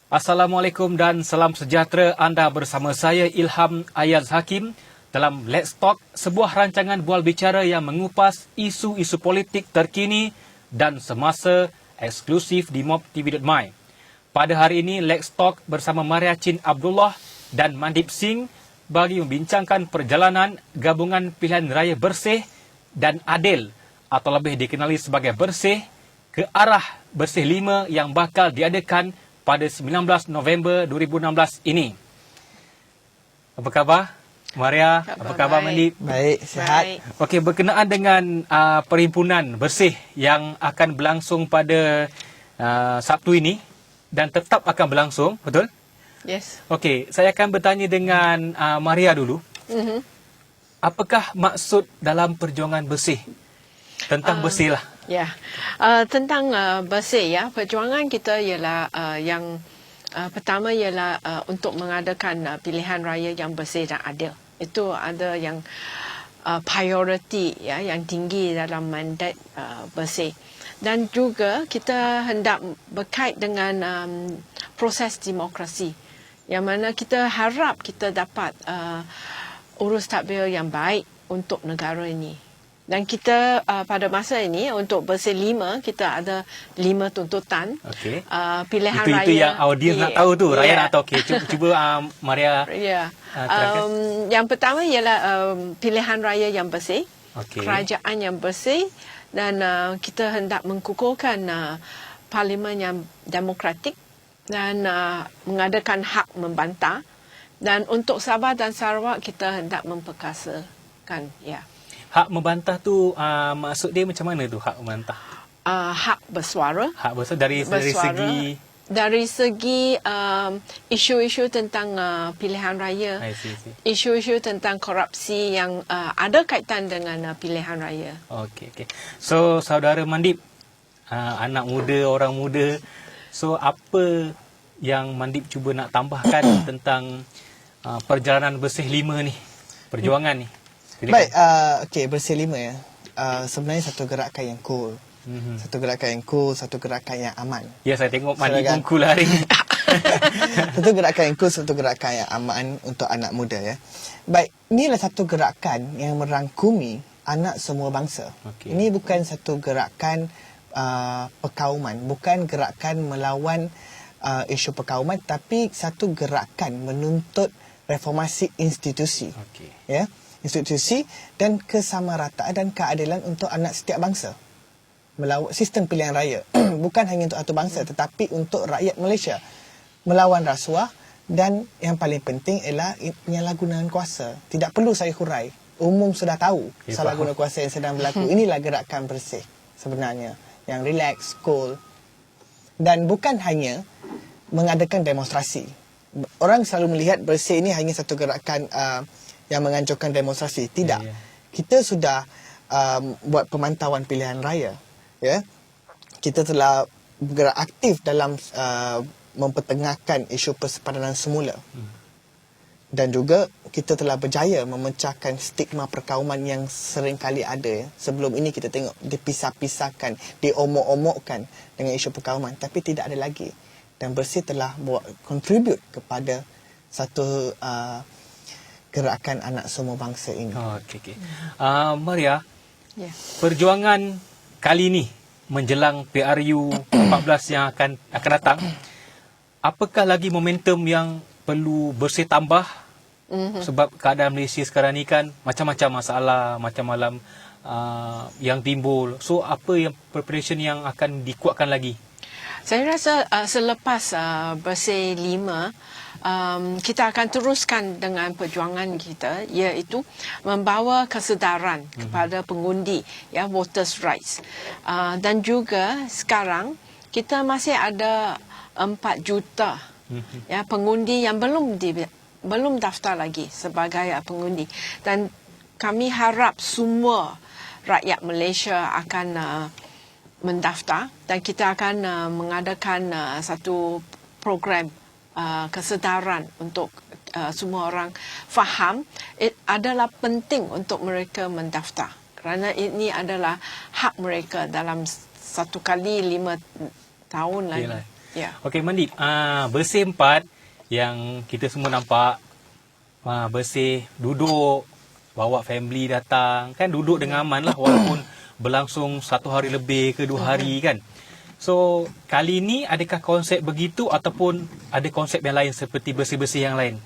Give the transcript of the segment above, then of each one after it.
Assalamualaikum dan salam sejahtera. Anda bersama saya Ilham Ayaz Hakim dalam Let's Talk, sebuah rancangan bual bicara yang mengupas isu-isu politik terkini dan semasa eksklusif di MOB.TV.my. Pada hari ini Let's Talk bersama Maria Chin Abdullah dan Mandip Singh bagi membincangkan perjalanan gabungan pilihan raya bersih dan adil atau lebih dikenali sebagai Bersih ke arah Bersih 5 yang bakal diadakan pada 19 November 2016 ini. Apa khabar, Maria? Apa khabar, Mandip? Baik, sihat. Okey, berkenaan dengan perhimpunan Bersih yang akan berlangsung pada Sabtu ini dan tetap akan berlangsung, betul? Yes. Okey, saya akan bertanya dengan Maria dulu. Apakah maksud dalam perjuangan bersih? Tentang bersih lah. Ya, tentang bersih ya, perjuangan kita ialah yang pertama ialah untuk mengadakan pilihan raya yang bersih dan adil. Itu ada yang priority ya, yang tinggi dalam mandat bersih. Dan juga kita hendak berkait dengan proses demokrasi, yang mana kita harap kita dapat urus tadbir yang baik untuk negara ini. Dan kita pada masa ini untuk Bersih 5 kita ada 5 tuntutan. Okey. Pilihan itu raya. Itu yang audiens nak tahu tu, rakyat nak tahu. Okey, cuba Maria. Yang pertama ialah pilihan raya yang bersih, kerajaan yang bersih, dan kita hendak mengukuhkan parlimen yang demokratik dan mengadakan hak membantah. Dan untuk Sabah dan Sarawak kita hendak memperkasakan, ya. Hak membantah tu maksud dia macam mana tu, hak membantah? Hak bersuara. Hak bersuara dari segi isu-isu tentang pilihan raya. Isu-isu tentang korupsi yang ada kaitan dengan pilihan raya. Okey. So, saudara Mandip, anak muda, orang muda, so apa yang Mandip cuba nak tambahkan tentang perjalanan Bersih 5 ni, perjuangan ni? Baik, okey, Bersih 5 ya. Sebenarnya satu gerakan yang cool. Satu gerakan yang cool, satu gerakan yang aman. Ya, saya tengok Mandip pun cool hari ni. Satu gerakan yang cool, satu gerakan yang aman untuk anak muda ya. Baik, inilah satu gerakan yang merangkumi anak semua bangsa. Ini bukan satu gerakan perkauman, bukan gerakan melawan isu perkauman, tapi satu gerakan menuntut reformasi institusi. Ya. Institusi dan kesamarataan dan keadilan untuk anak setiap bangsa. Melawan sistem pilihan raya bukan hanya untuk satu bangsa tetapi untuk rakyat Malaysia. Melawan rasuah dan yang paling penting ialah penyalahgunaan kuasa. Tidak perlu saya hurai. Umum sudah tahu salah guna kuasa yang sedang berlaku. Inilah gerakan bersih sebenarnya, yang relax, cool. Dan bukan hanya mengadakan demonstrasi. Orang selalu melihat bersih ini hanya satu gerakan yang menganjurkan demonstrasi. Tidak. Kita sudah buat pemantauan pilihan raya. Ya. Kita telah bergerak aktif dalam mempertengahkan isu persepadanan semula. Dan juga kita telah berjaya memecahkan stigma perkauman yang sering kali ada. Ya. Sebelum ini kita tengok dipisah-pisahkan, diomok-omokkan dengan isu perkauman. Tapi tidak ada lagi. Dan Bersih telah buat contribute kepada satu gerakan anak semua bangsa ini. Okey. Maria, perjuangan kali ini menjelang PRU 14 yang akan datang, apakah lagi momentum yang perlu Bersih tambah? Sebab keadaan Malaysia sekarang ni kan macam-macam masalah, macam-macam yang timbul. So apa yang preparation yang akan dikuatkan lagi? Saya rasa selepas Bersih 5, kita akan teruskan dengan perjuangan kita, iaitu membawa kesedaran kepada pengundi, ya, voters rights. Dan juga sekarang kita masih ada 4 juta ya pengundi yang belum daftar lagi sebagai pengundi. Dan kami harap semua rakyat Malaysia akan mendaftar, dan kita akan mengadakan satu program kesedaran untuk semua orang faham adalah penting untuk mereka mendaftar, kerana ini adalah hak mereka dalam 1 kali 5 tahun lagi. Ya. Okey Mandip, Bersih 4 yang kita semua nampak, Bersih duduk, bawa family datang, kan duduk dengan aman lah walaupun berlangsung 1 hari lebih ke 2 hari kan. So, kali ni adakah konsep begitu ataupun ada konsep yang lain seperti bersih-bersih yang lain?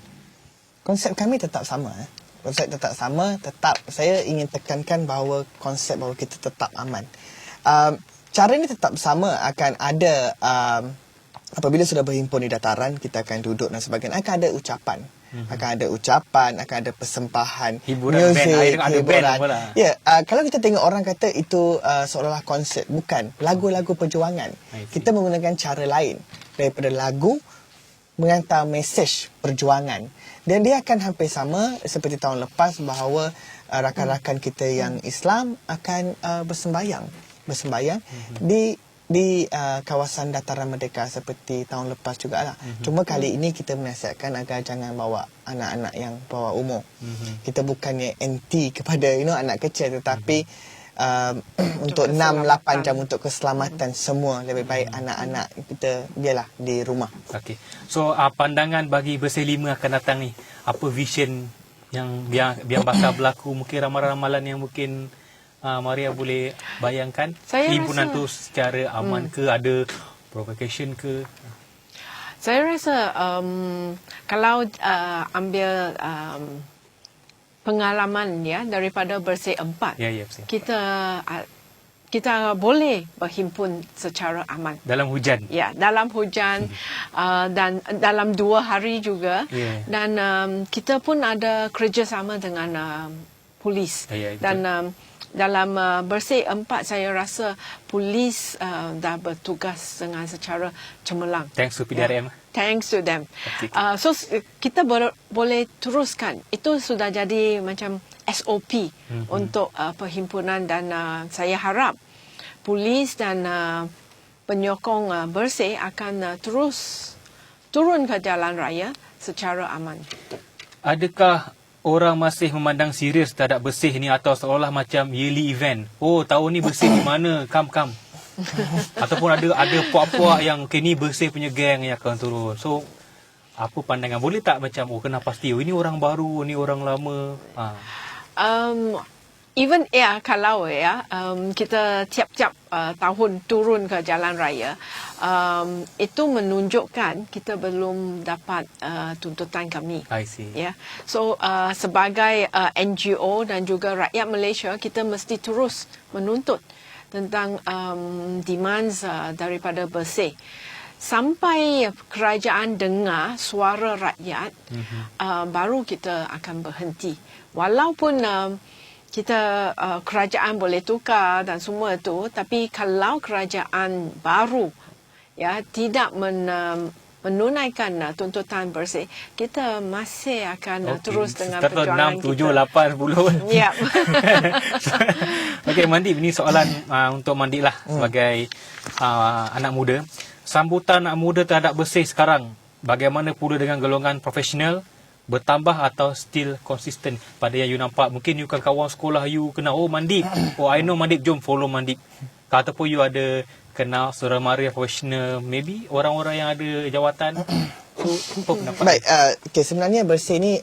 Konsep kami tetap sama. Konsep tetap sama, tetap saya ingin tekankan bahawa konsep bahawa kita tetap aman. Cara ini tetap sama, akan ada apabila sudah berhimpun di dataran, kita akan duduk dan sebagainya, akan ada ucapan. Akan ada ucapan, akan ada persembahan, Hiburan, muzik, band, ada band pula. Ya, kalau kita tengok orang kata itu seolah-olah konsert, bukan. Lagu-lagu perjuangan. Kita menggunakan cara lain daripada lagu menghantar mesej perjuangan. Dan dia akan hampir sama seperti tahun lepas bahawa rakan-rakan kita yang Islam akan bersembayang di kawasan Dataran Merdeka seperti tahun lepas jugalah. Cuma kali ini kita menasihatkan agar jangan bawa anak-anak yang bawah umur. Kita bukannya anti kepada anak kecil, tetapi untuk 6-8 jam untuk keselamatan semua, lebih baik anak-anak kita biarlah di rumah. Okey. So pandangan bagi Bersih 5 akan datang ni, apa vision yang biar bakal berlaku, mungkin ramalan-ramalan yang mungkin Maria boleh bayangkan himpunan tu secara aman ke, ada provocation ke? Saya rasa kalau ambil pengalaman ya daripada Bersih 4, kita boleh berhimpun secara aman. Dalam hujan? Ya, dalam hujan dan dalam 2 hari juga. Dan kita pun ada kerjasama dengan polis. Dan dalam Bersih 4 saya rasa polis dah bertugas dengan secara cemerlang. Thanks to PDRM. Thanks to them. So kita boleh teruskan. Itu sudah jadi macam SOP untuk perhimpunan, dan saya harap polis dan penyokong Bersih akan terus turun ke jalan raya secara aman. Adakah orang masih memandang serius terhadap Bersih ni atau seolah macam yearly event? Oh, tahun ni Bersih di mana? Come. Ataupun ada puak-puak yang ni Bersih punya geng yang akan turun. So, apa pandangan? Boleh tak macam kena pasti ini orang baru, ini orang lama? Even kalau kita tiap-tiap tahun turun ke jalan raya, itu menunjukkan kita belum dapat tuntutan kami. I see. So sebagai NGO dan juga rakyat Malaysia, kita mesti terus menuntut tentang demands daripada Bersih. Sampai kerajaan dengar suara rakyat, baru kita akan berhenti. Walaupun kita kerajaan boleh tukar dan semua itu, tapi kalau kerajaan baru tidak menunaikan tuntutan Bersih, kita masih akan terus dengan perjuangan 6, 7, 8, 10. Ya. Okey, Mandip, ini soalan untuk Mandip lah sebagai anak muda. Sambutan anak muda terhadap Bersih sekarang, bagaimana pula dengan golongan profesional? Bertambah atau still konsisten pada yang you nampak? Mungkin you kawan sekolah you kenal, Mandip, I know Mandip, jom follow Mandip. Ataupun you ada kenal saudara Maria profesional, maybe orang-orang yang ada jawatan. So, apa pendapat? Baik, sebenarnya Bersih ni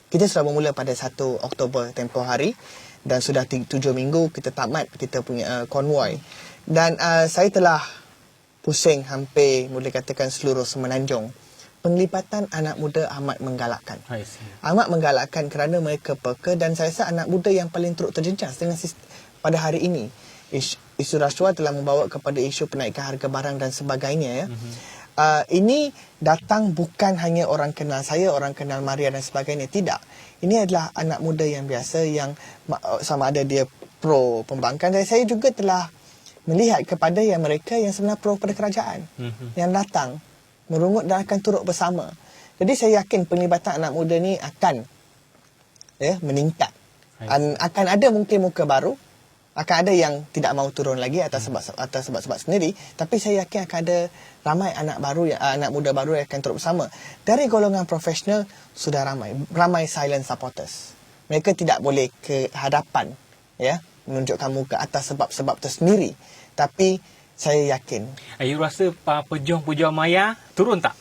kita sudah bermula pada 1 Oktober tempoh hari, dan sudah 7 minggu kita tamat kita punya konvoi. Dan saya telah pusing hampir boleh katakan seluruh Semenanjung. Penglibatan anak muda amat menggalakkan. Amat menggalakkan kerana mereka peka, dan saya rasa anak muda yang paling turut terjejas dengan pada hari ini. Isu rasuah telah membawa kepada isu penaikan harga barang dan sebagainya. Ini datang bukan hanya orang kenal saya, orang kenal Maria dan sebagainya. Tidak. Ini adalah anak muda yang biasa, yang sama ada dia pro pembangkang. Dan saya juga telah melihat kepada yang mereka yang sebenarnya pro pada kerajaan. Yang datang merungut dan akan turut bersama. Jadi saya yakin penglibatan anak muda ni akan meningkat. Akan ada mungkin muka baru, akan ada yang tidak mahu turun lagi atas sebab-sebab sendiri, tapi saya yakin akan ada ramai anak muda baru yang akan turut bersama. Dari golongan profesional sudah ramai silent supporters. Mereka tidak boleh ke hadapan menunjukkan muka atas sebab-sebab tersendiri, tapi Saya yakin. You rasa pejuang-pejuang maya turun tak?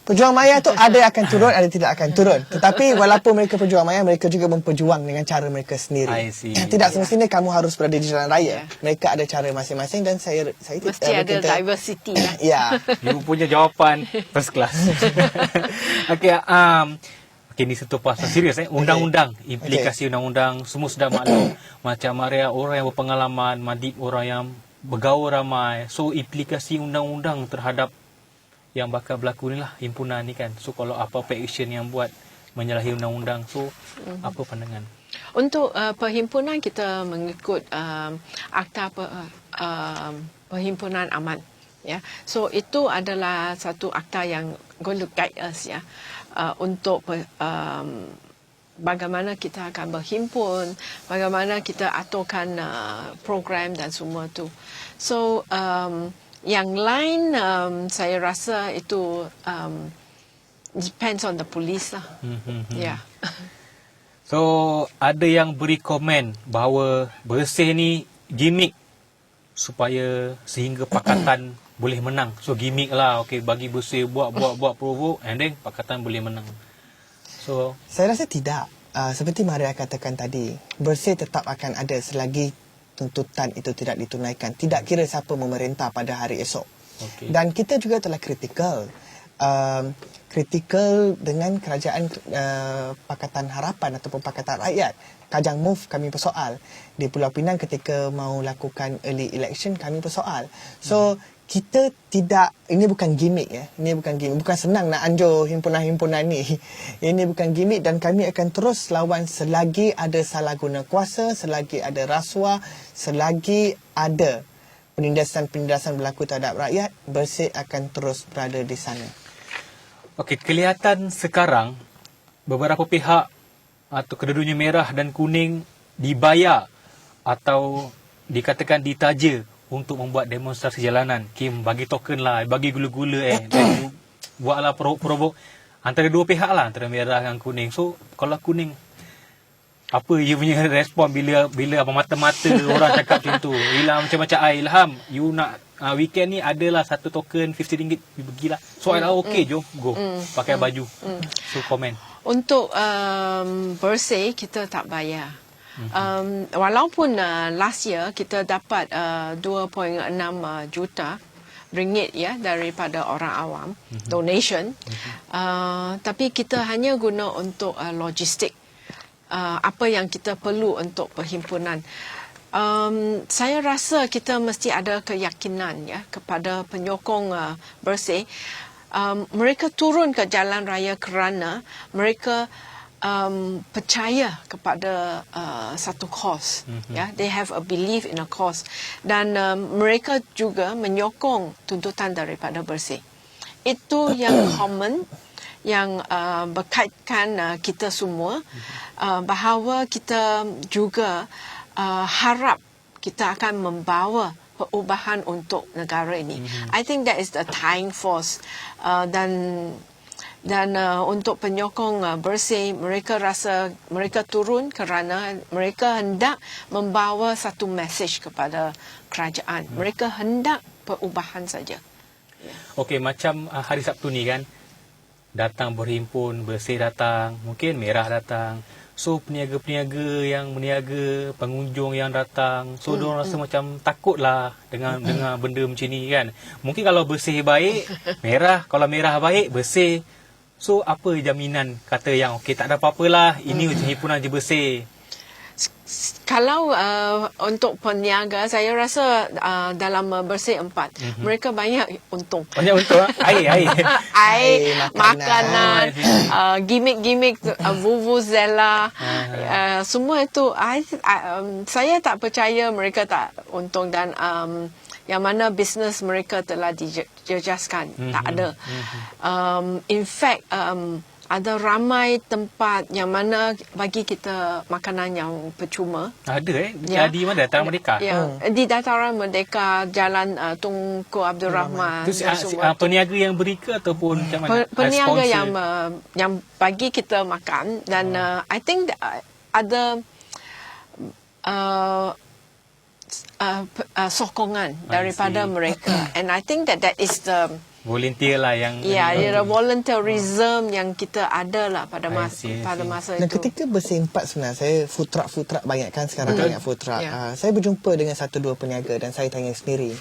Pejuang maya tu ada akan turun, ada tidak akan turun. Tetapi walaupun mereka pejuang maya, mereka juga memperjuang dengan cara mereka sendiri. I see. Tidak semestinya kamu harus berada di jalan raya. Mereka ada cara masing-masing dan saya Mesti ada diversity lah. Ya. You punya jawapan first class. Okey, ni satu pasal serius undang-undang, implikasi undang-undang semua sudah maklum. Macam Maria orang yang berpengalaman, Madib orang yang bergaul ramai. So implikasi undang-undang terhadap yang bakal berlaku ni lah himpunan ni kan. So kalau apa-apa action yang buat menyalahi undang-undang, so apa pandangan? Untuk perhimpunan kita mengikut akta perhimpunan aman, ya. So itu adalah satu akta yang going to guide us, ya, untuk bagaimana kita akan berhimpun, bagaimana kita aturkan program dan semua tu. So yang lain saya rasa itu depends on the police lah. Yeah. So ada yang beri komen bahawa bersih ni gimmick supaya sehingga pakatan boleh menang. So gimmick lah, okay, bagi bersih buat provoke and then pakatan boleh menang. So saya rasa tidak. Seperti Maria katakan tadi, bersih tetap akan ada selagi tuntutan itu tidak ditunaikan. Tidak kira siapa memerintah pada hari esok. Okay. Dan kita juga telah kritikal. Kritikal dengan kerajaan Pakatan Harapan ataupun Pakatan Rakyat. Kajang MOVE kami persoal. Di Pulau Pinang ketika mau lakukan early election kami persoal. So kita tidak, ini bukan gimmick, ya. Ini bukan gimmick. Bukan senang nak anjur himpunan-himpunan ni. Ini bukan gimmick dan kami akan terus lawan selagi ada salah guna kuasa, selagi ada rasuah, selagi ada penindasan-penindasan berlaku terhadap rakyat, Bersih akan terus berada di sana. Okey, kelihatan sekarang beberapa pihak atau kedua-duanya merah dan kuning dibayar atau dikatakan ditaja untuk membuat demonstrasi jalanan. Kim, bagi token lah, bagi gula-gula dan buatlah provok antara dua pihak lah, antara merah dan kuning. So, kalau kuning, apa you punya respon bila apa mata-mata orang cakap macam tu? Ilham macam Ilham, you nak weekend ni adalah satu token RM50, you pergilah. So, okey, jom go. Pakai baju. So, komen. Untuk Bersih, kita tak bayar. Walaupun last year kita dapat 2.6 juta ringgit, ya, daripada orang awam, donation, tapi kita hanya guna untuk logistik, apa yang kita perlu untuk perhimpunan. Saya rasa kita mesti ada keyakinan, ya, kepada penyokong Bersih. Mereka turun ke jalan raya kerana mereka percaya kepada satu cause, ya, they have a belief in a cause, dan mereka juga menyokong tuntutan daripada Bersih. Itu yang common, yang berkaitkan kita semua, bahawa kita juga harap kita akan membawa perubahan untuk negara ini. I think that is the tying force, dan untuk penyokong Bersih, mereka rasa mereka turun kerana mereka hendak membawa satu mesej kepada kerajaan. Mereka hendak perubahan saja. Okey, macam hari Sabtu ni kan, datang berhimpun, Bersih datang, mungkin merah datang. So peniaga-peniaga yang meniaga, pengunjung yang datang, so diorang rasa macam takut lah dengan benda macam ni kan. Mungkin kalau Bersih baik, merah. Kalau merah baik, Bersih. So apa jaminan kata yang okey tak ada apa-apalah, ini himpunan je Bersih? Kalau untuk peniaga, saya rasa dalam Bersih 4, mereka banyak untung. Banyak untung. Air, makanan, gimmick, vuvuzela, semua itu. Saya tak percaya mereka tak untung, dan yang mana bisnes mereka telah dijejaskan. Tak ada. In fact, ada ramai tempat yang mana bagi kita makanan yang percuma. Ada di mana? Dataran Merdeka? Ya, di Dataran Merdeka, Jalan Tunku Abdul Rahman. Itu peniaga yang beri ke ataupun macam mana? Peniaga yang bagi kita makan, dan I think ada sokongan daripada mereka. And I think that is the volunteer lah yang volunteerism yang kita ada lah pada masa Dan itu. ketika bersempat sebenarnya, saya food truck banyak kan sekarang banyak food truck. Saya berjumpa dengan 1-2 peniaga dan saya tanya sendiri,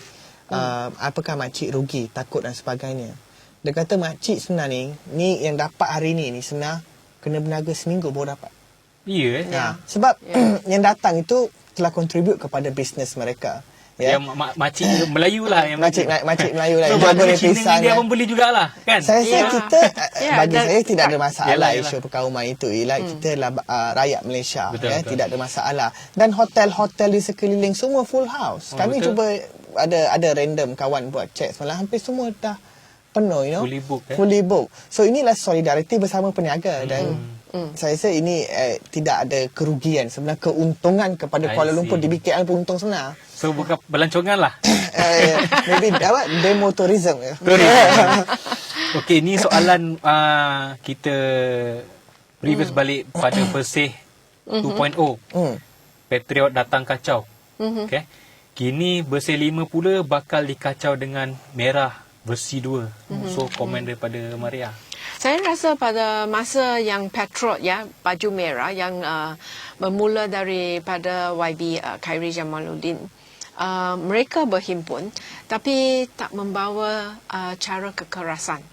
apakah makcik rugi, takut dan sebagainya. Dia kata makcik sebenarnya ni yang dapat hari ni sebenarnya kena berniaga seminggu baru dapat. Ya. Sebab yang datang itu telah contribute kepada bisnes mereka. Yang makcik Melayu lah, yang makcik Melayu lah. So makcik Cina dia membeli jugalah kan. Saya rasa kita bagi saya tidak ada masalah Yalah. isu perkauman itu. Ialah kita lah rakyat Malaysia, Betul. tidak ada masalah. Dan hotel-hotel di sekeliling semua full house. Kami betul. cuba ada random kawan buat check semalam, hampir semua dah penuh, fully book. So inilah solidariti bersama peniaga dan saya rasa ini tidak ada kerugian, sebenarnya keuntungan kepada Kuala Lumpur. Di BKL pun untung sebenar. So bukan belancongan lah. Maybe demo tourism. Okey, ni soalan kita previous balik pada Bersih 2.0. Patriot datang kacau. Okay. Kini Bersih 5 pula bakal dikacau dengan Merah versi 2. So komen daripada Maria. Saya rasa pada masa yang Patriot baju merah yang bermula daripada YB Khairi Jamaluddin, mereka berhimpun tapi tak membawa cara kekerasan.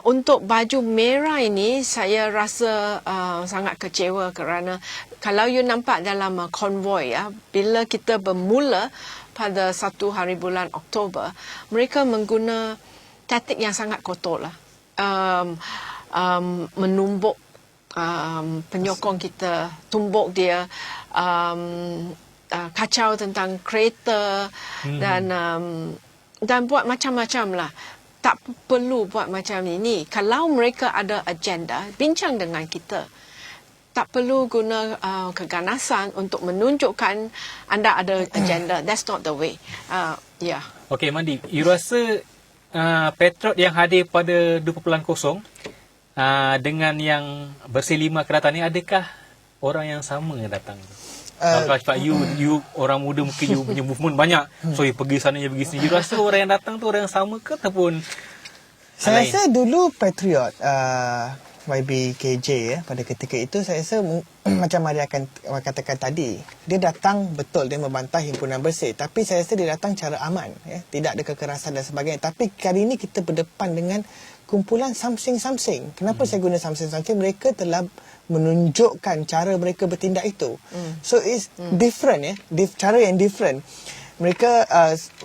Untuk baju merah ini saya rasa sangat kecewa kerana kalau you nampak dalam konvoi bila kita bermula pada 1 hari bulan Oktober, mereka mengguna taktik yang sangat kotor lah. Menumbuk penyokong kita, tumbuk dia, kacau tentang kereta dan buat macam-macam lah. Tak perlu buat macam ini. Kalau mereka ada agenda, bincang dengan kita. Tak perlu guna keganasan untuk menunjukkan anda ada agenda. That's not the way. Okey, Mandi, you rasa Patriot yang hadir pada 2.0 dengan yang Bersih 5 akan datang ni, adakah orang yang sama yang datang? Kalau cepat you orang muda mungkin you punya movement banyak, so you pergi sana, you pergi sini. You rasa orang yang datang tu orang yang sama ke ataupun saya rasa dulu Patriot YBKJ pada ketika itu, saya rasa macam Maria akan katakan tadi, dia datang betul, dia membantah himpunan bersih, tapi saya rasa dia datang cara aman, tidak ada kekerasan dan sebagainya. Tapi kali ini kita berdepan dengan kumpulan samsing-samsing. Kenapa saya guna samsing-samsing? Mereka telah menunjukkan cara mereka bertindak itu. So it's different, cara yang different. Mereka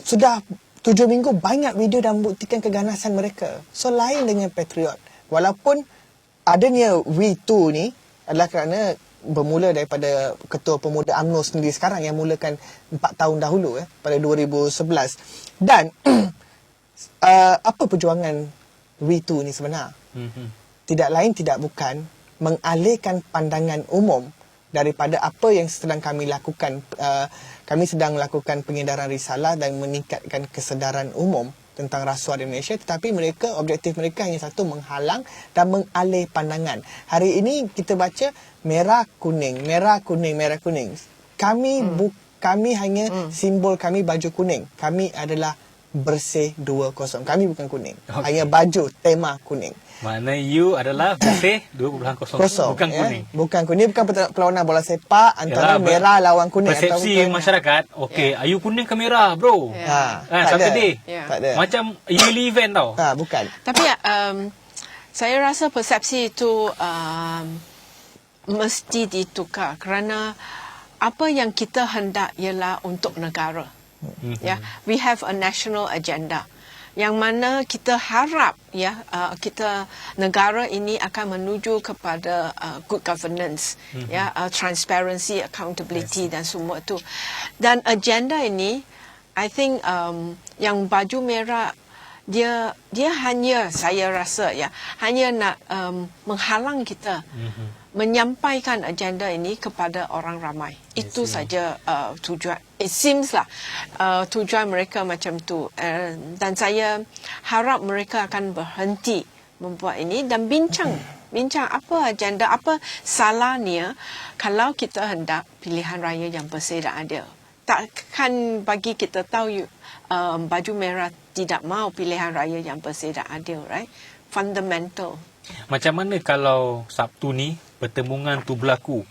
sudah 7 minggu banyak video dan buktikan keganasan mereka. So lain dengan Patriot. Walaupun adanya We2 ni adalah kerana bermula daripada Ketua Pemuda UMNO sendiri sekarang yang mulakan 4 tahun dahulu pada 2011. Dan apa perjuangan We2 ni sebenar? Tidak lain tidak bukan mengalihkan pandangan umum daripada apa yang sedang kami lakukan. Kami sedang melakukan pengedaran risalah dan meningkatkan kesedaran umum tentang rasuah di Malaysia, tetapi mereka, objektif mereka hanya satu, menghalang dan mengalih pandangan. Hari ini kita baca merah kuning, merah kuning, merah kuning. Kami hanya simbol kami baju kuning. Kami adalah Bersih 2.0. Kami bukan kuning. Hanya baju tema kuning. Mana you adalah Bersih 2.0, bukan kuning. Bukan kuning, bukan perlawanan bola sepak antara merah lawan kuning. Persepsi masyarakat, okey, ayu kuning ke merah, bro. Saturday. Tak ada. Macam yearly event tau. Bukan. Tapi saya rasa persepsi itu mesti ditukar kerana apa yang kita hendak ialah untuk negara. We have a national agenda yang mana kita harap kita negara ini akan menuju kepada good governance, transparency, accountability dan semua itu. Dan agenda ini I think yang baju merah dia hanya, saya rasa hanya nak menghalang kita menyampaikan agenda ini kepada orang ramai. Itu saja tujuan. It seems lah tujuan mereka macam tu. Dan saya harap mereka akan berhenti membuat ini dan bincang apa agenda, apa salahnya kalau kita hendak pilihan raya yang bersih dan adil. takkan bagi kita tahu baju merah tidak mau pilihan raya yang bersih dan adil, right? Fundamental. Macam mana kalau Sabtu ni pertembungan tu berlaku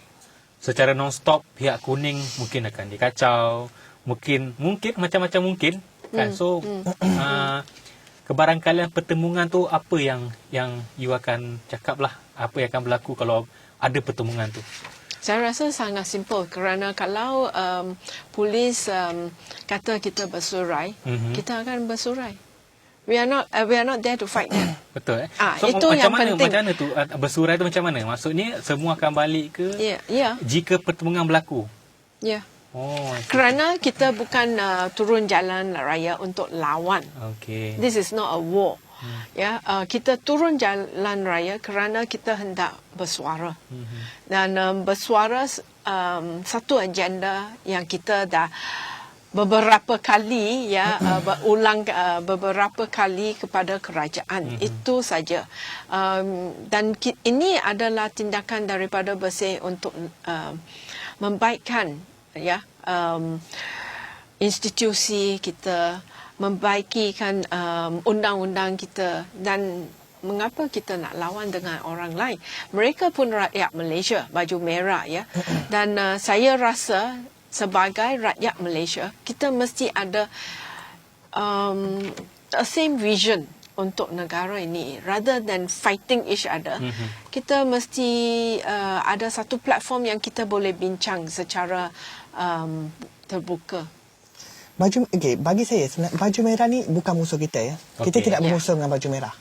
secara non-stop, pihak kuning mungkin akan dikacau, mungkin macam-macam mungkin kan. So kebarangkalian pertembungan tu apa yang you akan cakap lah, apa yang akan berlaku kalau ada pertembungan tu? Saya rasa sangat simple kerana kalau polis kata kita bersurai, kita akan bersurai. We are not there to fight them. Betul. So itu yang penting. Macam mana tu bersurai tu macam mana? Maksudnya semua akan balik ke? Ya. Jika pertembungan berlaku. Ya. Oh. Kerana kita bukan turun jalan raya untuk lawan. Okay. This is not a war. Ya, kita turun jalan raya kerana kita hendak bersuara. Dan bersuara satu agenda yang kita dah beberapa kali berulang beberapa kali kepada kerajaan. Itu saja. Dan ini adalah tindakan daripada Bersih untuk membaikkan institusi kita, membaikikan undang-undang kita. Dan mengapa kita nak lawan dengan orang lain? Mereka pun rakyat Malaysia, baju merah ya. Dan saya rasa sebagai rakyat Malaysia, kita mesti ada the same vision untuk negara ini. Rather than fighting each other, kita mesti ada satu platform yang kita boleh bincang secara terbuka. Bagi saya baju merah ni bukan musuh kita ya. Kita tidak bermusuh dengan baju merah.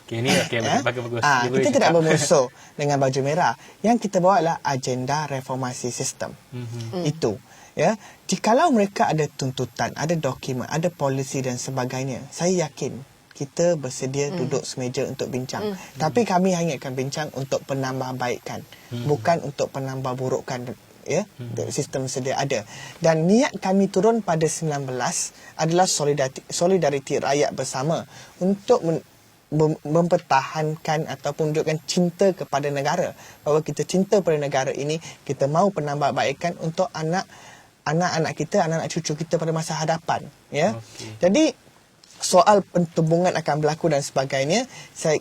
Bagus. Kita tidak bermusuh dengan baju merah. Yang kita bawa adalah agenda reformasi sistem. Itu ya. Jikalau mereka ada tuntutan, ada dokumen, ada polisi dan sebagainya, saya yakin kita bersedia duduk semeja untuk bincang. Tapi kami hanya akan bincang untuk penambahbaikan, bukan untuk penambahburukkan ya, sistem sedia ada. Dan niat kami turun pada 19 adalah solidariti rakyat bersama untuk mempertahankan ataupun menunjukkan cinta kepada negara, bahawa kita cinta pada negara ini, kita mahu penambahbaikan untuk anak-anak kita, anak-anak cucu kita pada masa hadapan ya. Jadi soal pertembungan akan berlaku dan sebagainya,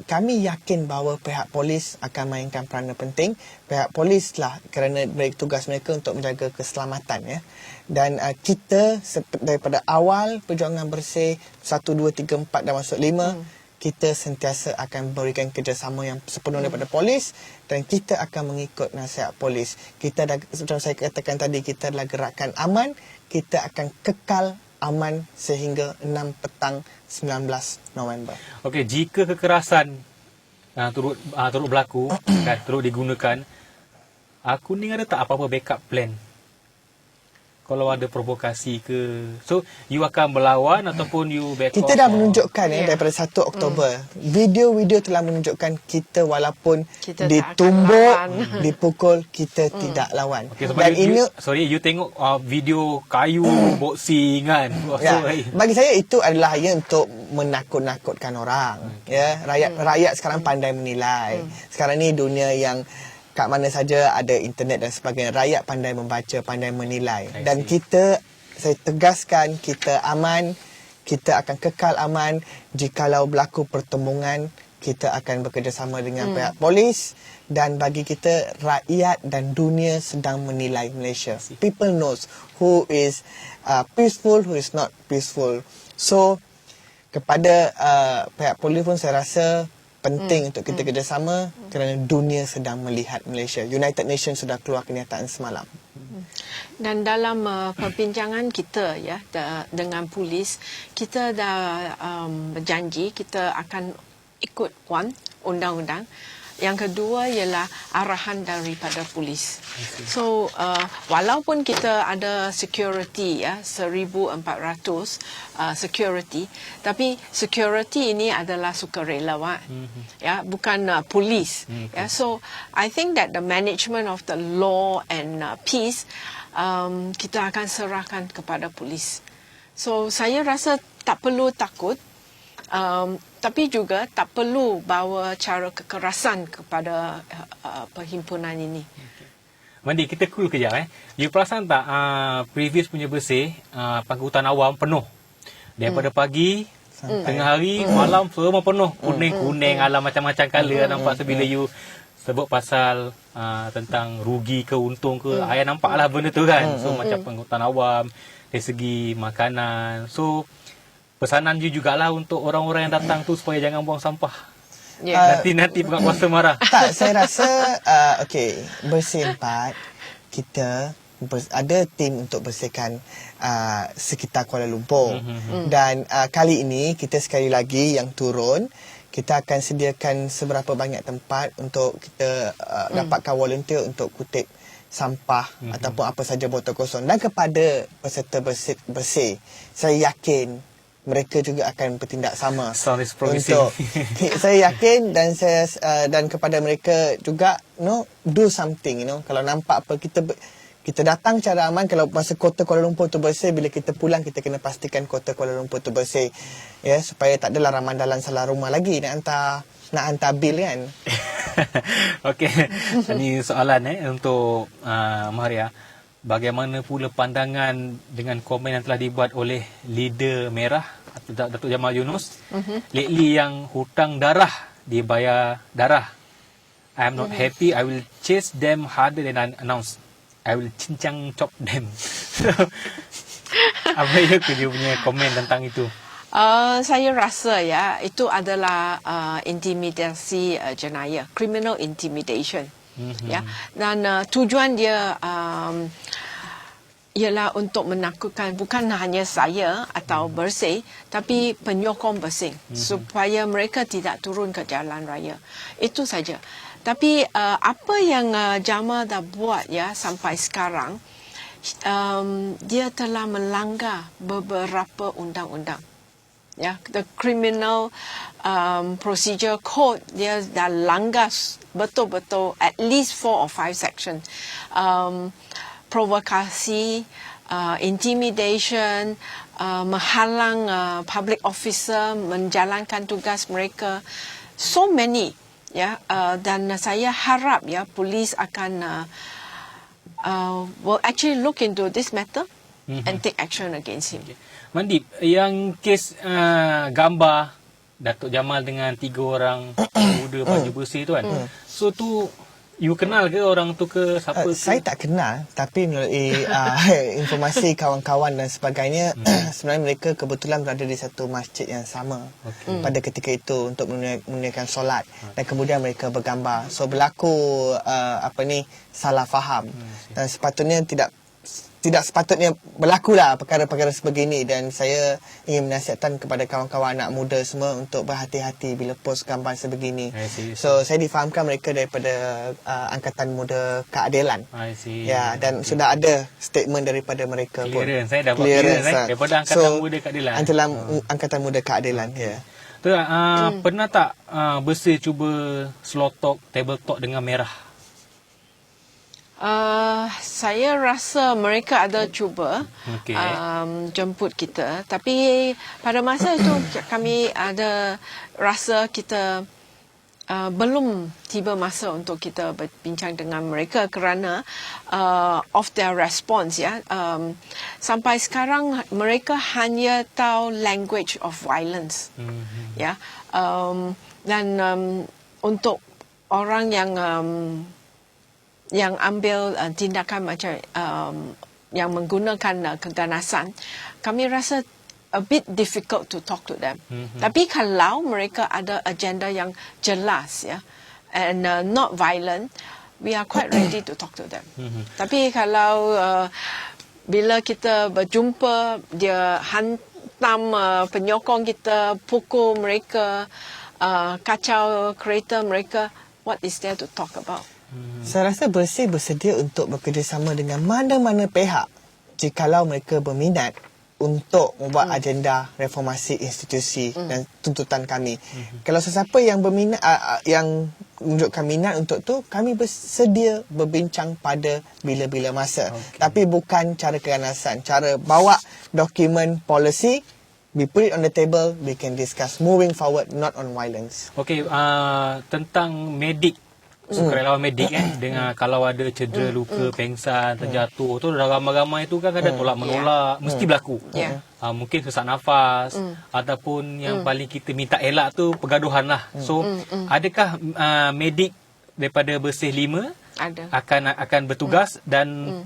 kami yakin bahawa pihak polis akan mainkan peranan penting. Pihak polis lah kerana tugas mereka untuk menjaga keselamatan ya. Dan kita daripada awal perjuangan Bersih 1, 2, 3, 4 dan masuk 5, kita sentiasa akan memberikan kerjasama yang sepenuh daripada polis, dan kita akan mengikut nasihat polis. Kita dah, seperti saya katakan tadi, kita adalah gerakan aman. Kita akan kekal aman sehingga 6 petang 19 November. Okey, jika kekerasan turut berlaku dan turut digunakan, kuning ada tak apa-apa backup plan? Kalau ada provokasi ke, so you akan melawan ataupun you back off? Kita dah menunjukkan daripada 1 Oktober. Video-video telah menunjukkan kita walaupun kita ditumbuk, dipukul, kita tidak lawan. Okay, so dan you tengok video kayu boxing kan? Bagi saya itu adalah hanya untuk menakut-nakutkan orang. Ya, rakyat sekarang pandai menilai. Sekarang ni dunia yang kat mana saja ada internet dan sebagainya, rakyat pandai membaca, pandai menilai. Dan saya tegaskan, kita aman, kita akan kekal aman. Jikalau berlaku pertembungan, kita akan bekerjasama dengan pihak polis. Dan bagi kita, rakyat dan dunia sedang menilai Malaysia. People knows who is peaceful, who is not peaceful. So kepada pihak polis pun saya rasa penting untuk kita kerjasama, kerana dunia sedang melihat Malaysia. United Nations sudah keluar kenyataan semalam. Dan dalam perbincangan kita dengan polis, kita dah berjanji kita akan ikut undang-undang. Yang kedua ialah arahan daripada polis. So walaupun kita ada security 1,400 security, tapi security ini adalah sukarelawan, bukan polis. So I think that the management of the law and peace kita akan serahkan kepada polis. So saya rasa tak perlu takut. Tapi juga tak perlu bawa cara kekerasan kepada perhimpunan ini. Mandi, kita cool kejap You perasan tak previous punya bersih pangkutan awam penuh. Daripada pagi, tengah hari, malam semua penuh. Kuning-kuning, alam macam-macam colour nampak. So bila you sebut pasal tentang rugi ke untung ke, ayah nampak lah benda tu kan. So macam pangkutan awam, dari segi makanan. So pesanan you jugalah untuk orang-orang yang datang tu supaya jangan buang sampah. Nanti bukan kuasa marah. Tak, saya rasa bersih 4 kita ada tim untuk bersihkan sekitar Kuala Lumpur. Dan kali ini kita sekali lagi yang turun, kita akan sediakan seberapa banyak tempat untuk kita dapatkan volunteer untuk kutip sampah ataupun apa saja botol kosong. Dan kepada peserta bersih, saya yakin mereka juga akan bertindak sama. Sound is promising. Untuk saya yakin dan kepada mereka juga do something, kalau nampak apa kita datang cara aman. Kalau masa kota Kuala Lumpur tu bersih, bila kita pulang kita kena pastikan kota Kuala Lumpur tu bersih, ya, supaya tak adalah ramandalan salah rumah lagi nak hantar bil kan. Okey, ini soalan untuk Maria. Bagaimana pula pandangan dengan komen yang telah dibuat oleh leader Merah Datuk Jamal Yunus lately yang hutang darah dibayar darah. I am not happy, I will chase them harder than I announced. I will cincang chop them. So, apa dia punya komen tentang itu? Saya rasa itu adalah intimidasi jenayah, criminal intimidation. Dan tujuan dia ialah untuk menakutkan bukan hanya saya atau bersih, tapi penyokong bersih, supaya mereka tidak turun ke jalan raya. Itu saja. Tapi apa yang Jamal dah buat sampai sekarang, dia telah melanggar beberapa undang-undang. The criminal procedure code, dia dah langgar betul-betul at least 4 or 5 sections. Provokasi, intimidation, menghalang public officer menjalankan tugas mereka. So many, dan saya harap polis akan will actually look into this matter and take action against him. Mandip, yang kes gambar Datuk Jamal dengan 3 orang muda baju bersih tu kan. So tu you kenal ke orang tu ke siapa? Saya tak kenal, tapi melalui informasi kawan-kawan dan sebagainya, sebenarnya mereka kebetulan berada di satu masjid yang sama pada ketika itu untuk menunaikan solat, dan kemudian mereka bergambar. So berlaku salah faham, dan sepatutnya tidak sepatutnya berlakulah perkara-perkara sebegini. Dan saya ingin menasihatkan kepada kawan-kawan anak muda semua untuk berhati-hati bila post gambar sebegini. So saya difahamkan mereka daripada Angkatan Muda Keadilan. Ya, dan sudah ada statement daripada mereka pun. Saya dapat clearance daripada Angkatan Muda Keadilan. Angkatan Muda Keadilan, ya. Pernah tak bersih cuba slow talk, table talk dengan Merah? Saya rasa mereka ada cuba jemput kita, tapi pada masa itu kami ada rasa kita belum tiba masa untuk kita berbincang dengan mereka kerana of their response. Sampai sekarang mereka hanya tahu language of violence. Dan untuk orang yang ambil tindakan macam yang menggunakan keganasan, kami rasa a bit difficult to talk to them. Tapi kalau mereka ada agenda yang jelas and not violent, we are quite ready to talk to them. Tapi kalau bila kita berjumpa, dia hantam penyokong kita, pukul mereka, kacau kereta mereka, what is there to talk about? Saya rasa bersih bersedia untuk bekerjasama dengan mana-mana pihak jikalau mereka berminat untuk membuat agenda reformasi institusi dan tuntutan kami. Kalau sesiapa yang berminat, yang menunjukkan minat untuk tu, kami bersedia berbincang pada bila-bila masa. Tapi bukan cara keganasan, cara bawa dokumen policy, we put it on the table, we can discuss moving forward, not on violence. Tentang medik sukarelawan medik dengan kalau ada cedera, luka, pengsan, terjatuh tu ramai-ramai tu kan kadang tolak menolak, mesti berlaku. Mungkin sesak nafas ataupun yang paling kita minta elak tu pergaduhan lah. So adakah medik daripada Bersih 5 akan bertugas dan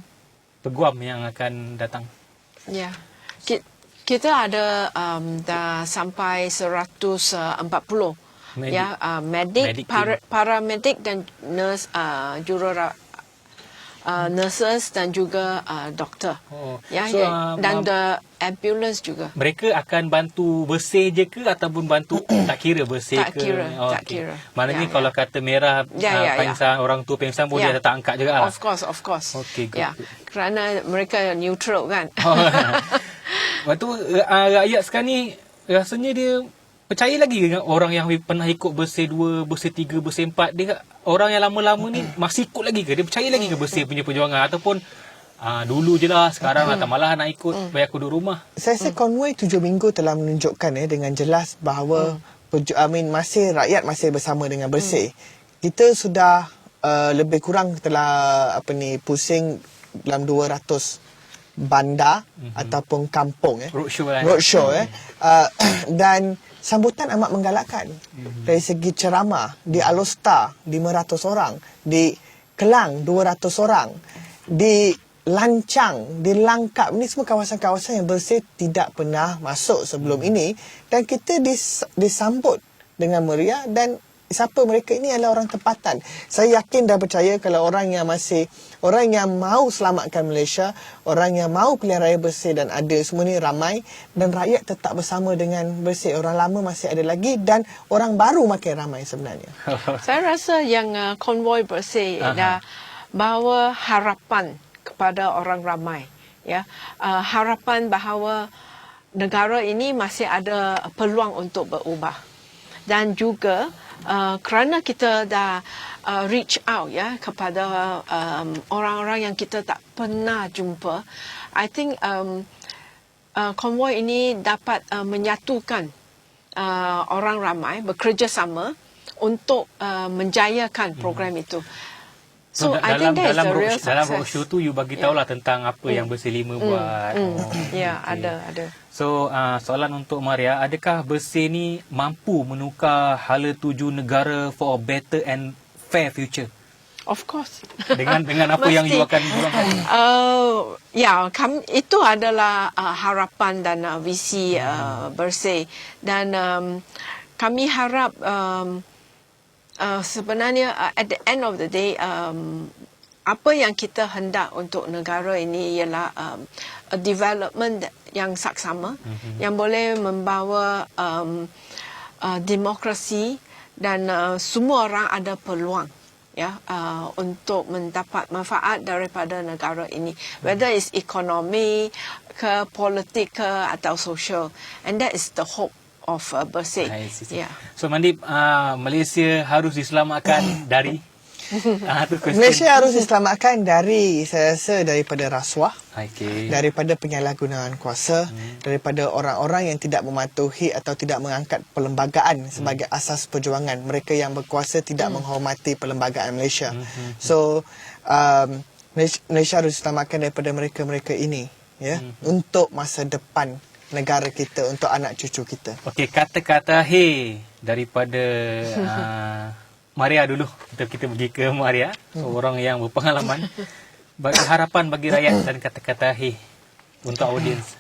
peguam yang akan datang? Ya. Kita ada dah sampai 140 medik, paramedik dan nurse, nurses dan juga doktor. Dan ambulans juga. Mereka akan bantu bersih je ke ataupun bantu tak kira bersih tak ke? Tak kira. Maknanya kalau kata merah pengsan, orang tua pengsan pun dia tak angkat juga lah. Of course. Okay, good. Kerana mereka neutral kan. Lepas tu rakyat sekarang ni rasanya dia percaya lagi dengan orang yang pernah ikut Bersih 2, Bersih 3, Bersih 4. Dia orang yang lama-lama ni masih ikut lagi ke? Dia percaya lagi ke Bersih punya perjuangan ataupun dulu je lah, sekarang tak malah nak ikut, biar aku duduk rumah. Saya rasa konvoi 7 minggu telah menunjukkan dengan jelas bahawa masih rakyat masih bersama dengan Bersih. Kita sudah lebih kurang telah pusing dalam 200 bandar ataupun kampung roadshow dan sambutan amat menggalakkan. Dari segi ceramah di Alostar 500 orang, di Kelang 200 orang, di Lancang, di Langkap, ini semua kawasan-kawasan yang Bersih tidak pernah masuk sebelum ini, dan kita disambut dengan meriah. Dan siapa mereka ini adalah orang tempatan. Saya yakin dan percaya kalau orang yang mau selamatkan Malaysia, orang yang mau pilihan raya bersih dan ada, semua ni ramai, dan rakyat tetap bersama dengan Bersih. Orang lama masih ada lagi dan orang baru makin ramai sebenarnya. Saya rasa yang konvoi Bersih dah bawa harapan kepada orang ramai, harapan bahawa negara ini masih ada peluang untuk berubah. Dan juga kerana kita dah reach out kepada orang-orang yang kita tak pernah jumpa, I think konvoi ini dapat menyatukan orang ramai bekerjasama untuk menjayakan program itu. So I think that is the real success. Dalam roadshow tu you bagi tahulah tentang apa yang Bersih 5 buat. Ada. So soalan untuk Maria, adakah Bersih ni mampu menukar hala tuju negara for a better and fair future? Of course. Dengan apa yang you akan juangkan? Itu adalah harapan dan visi Bersih, dan kami harap sebenarnya at the end of the day, apa yang kita hendak untuk negara ini ialah a development yang saksama, yang boleh membawa demokrasi, dan semua orang ada peluang untuk mendapat manfaat daripada negara ini, whether it's ekonomi ke politik ke atau social, and that is the hope of Bersih. So Mandip, Malaysia harus diselamatkan dari Malaysia harus diselamatkan dari, saya rasa, daripada rasuah, daripada penyalahgunaan kuasa, daripada orang-orang yang tidak mematuhi atau tidak mengangkat perlembagaan sebagai asas perjuangan. Mereka yang berkuasa tidak menghormati perlembagaan Malaysia. So Malaysia harus diselamatkan daripada mereka-mereka ini, untuk masa depan negara kita, untuk anak cucu kita. Okey, kata-kata daripada Maria dulu. Kita pergi ke Maria, seorang yang berpengalaman. Bagi harapan bagi rakyat dan kata-kata untuk audiens.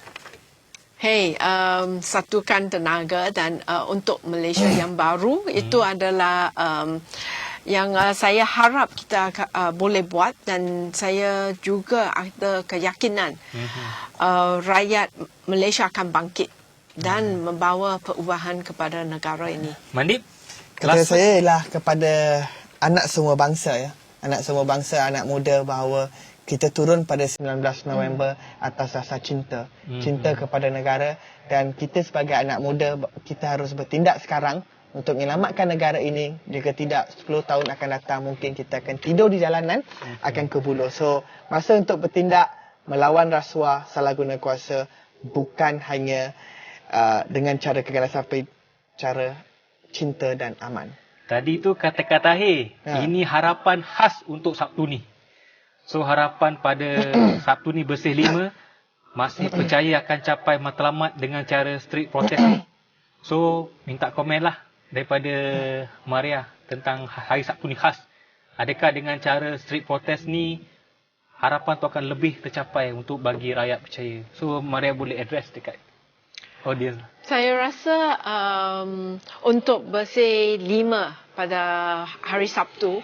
Satukan tenaga, dan untuk Malaysia yang baru, itu adalah yang saya harap kita boleh buat, dan saya juga ada keyakinan rakyat Malaysia akan bangkit dan membawa perubahan kepada negara ini. Mandip, kata saya ialah kepada anak semua bangsa, anak semua bangsa, anak muda, bahawa kita turun pada 19 November atas rasa cinta, cinta kepada negara, dan kita sebagai anak muda, kita harus bertindak sekarang untuk menyelamatkan negara ini. Jika tidak, 10 tahun akan datang mungkin kita akan tidur di jalanan, akan kebunuh. So, masa untuk bertindak melawan rasuah, salah guna kuasa, bukan hanya dengan cara keganasan, tapi cara cinta dan aman. Tadi tu kata-kata ini harapan khas untuk Sabtu ni. So harapan pada Sabtu ni bersih 5 masih percaya akan capai matlamat dengan cara street protest ni. So minta komen lah daripada Maria tentang hari Sabtu ni khas. Adakah dengan cara street protest ni harapan tu akan lebih tercapai untuk bagi rakyat percaya? So Maria boleh address dekat audience. Saya rasa untuk bersih 5 pada hari Sabtu,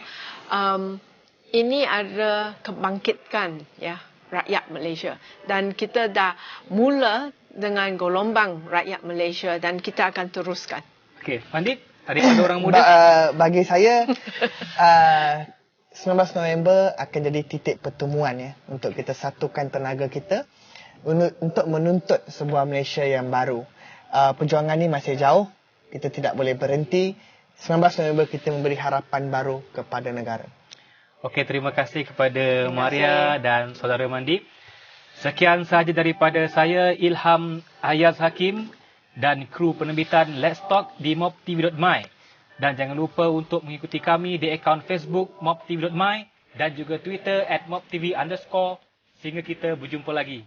ini ada kebangkitkan ya rakyat Malaysia, dan kita dah mula dengan gelombang rakyat Malaysia dan kita akan teruskan. Okey, Pandit, ada orang muda? Bagi saya 19 November akan jadi titik pertemuan ya untuk kita satukan tenaga kita untuk menuntut sebuah Malaysia yang baru. Perjuangan ni masih jauh, kita tidak boleh berhenti. 19 November kita memberi harapan baru kepada negara. Okey, terima kasih kepada Maria dan saudara Mandi. Sekian sahaja daripada saya, Ilham Ayaz Hakim dan kru penerbitan Let's Talk di mobtv.my. Dan jangan lupa untuk mengikuti kami di akaun Facebook mobtv.my dan juga Twitter @mobtv_. Sehingga kita berjumpa lagi.